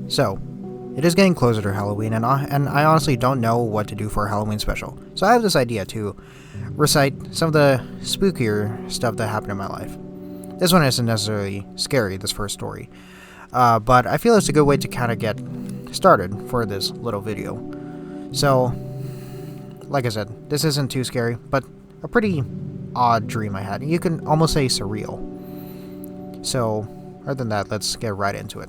So, it is getting closer to Halloween, and I honestly don't know what to do for a Halloween special. So I have this idea to recite some of the spookier stuff that happened in my life. This one isn't necessarily scary, this first story, but I feel it's a good way to kind of get started for this little video. So, like I said, this isn't too scary, but a pretty odd dream I had. You can almost say surreal. So, other than that, let's get right into it.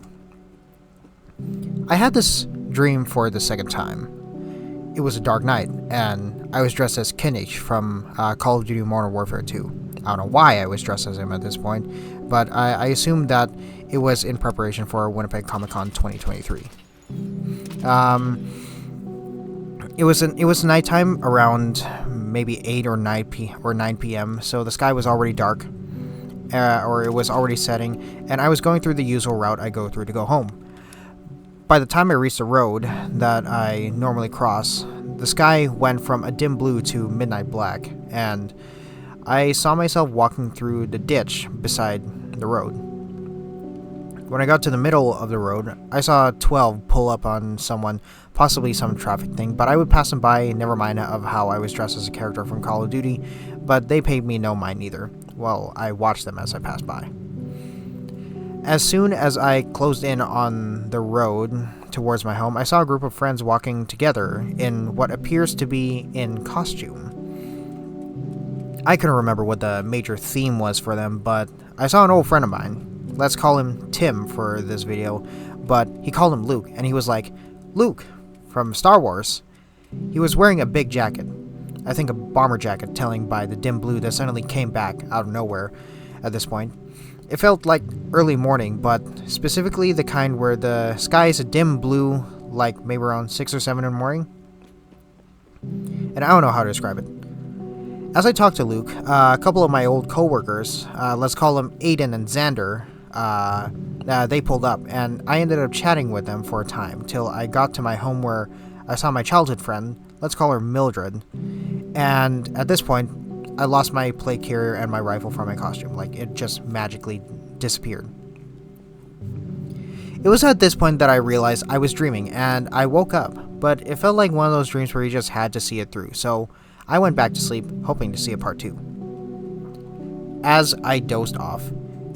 I had this dream for the second time. It was a dark night, and I was dressed as Kinnich from Call of Duty Modern Warfare 2. I don't know why I was dressed as him at this point, but I assumed that it was in preparation for Winnipeg Comic Con 2023. It was nighttime around maybe 8 or 9 p.m., so the sky was already dark, or it was already setting, and I was going through the usual route I go through to go home. By the time I reached the road that I normally cross, the sky went from a dim blue to midnight black, and I saw myself walking through the ditch beside the road. When I got to the middle of the road, I saw 12 pull up on someone, possibly some traffic thing, but I would pass them by, never mind of how I was dressed as a character from Call of Duty, but they paid me no mind either. Well, I watched them as I passed by. As soon as I closed in on the road towards my home, I saw a group of friends walking together in what appears to be in costume. I couldn't remember what the major theme was for them, but I saw an old friend of mine. Let's call him Tim for this video, but he called him Luke, and he was like, "Luke, from Star Wars." He was wearing a big jacket. I think a bomber jacket, telling by the dim blue that suddenly came back out of nowhere at this point. It felt like early morning, but specifically the kind where the sky is a dim blue, like maybe around 6 or 7 in the morning. And I don't know how to describe it. As I talked to Luke, a couple of my old coworkers, let's call them Aiden and Xander, they pulled up, and I ended up chatting with them for a time, till I got to my home where I saw my childhood friend, let's call her Mildred, and at this point, I lost my plate carrier and my rifle from my costume. Like, it just magically disappeared. It was at this point that I realized I was dreaming, and I woke up, but it felt like one of those dreams where you just had to see it through, so I went back to sleep, hoping to see a part 2. As I dozed off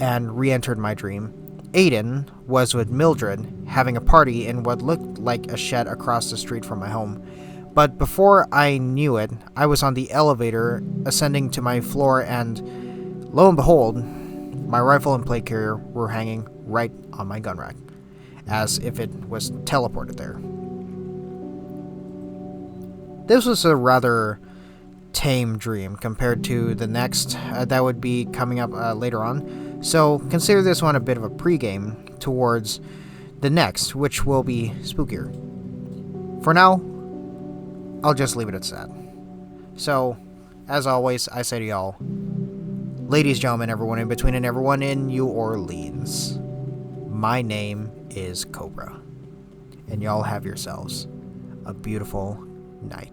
and re-entered my dream, Aiden was with Mildred having a party in what looked like a shed across the street from my home. But before I knew it, I was on the elevator, ascending to my floor, and lo and behold, my rifle and plate carrier were hanging right on my gun rack, as if it was teleported there. This was a rather tame dream compared to the next that would be coming up later on, so consider this one a bit of a pregame towards the next, which will be spookier. For now, I'll just leave it at that. So, as always, I say to y'all, ladies, gentlemen, everyone in between, and everyone in New Orleans, my name is Cobra, and y'all have yourselves a beautiful night.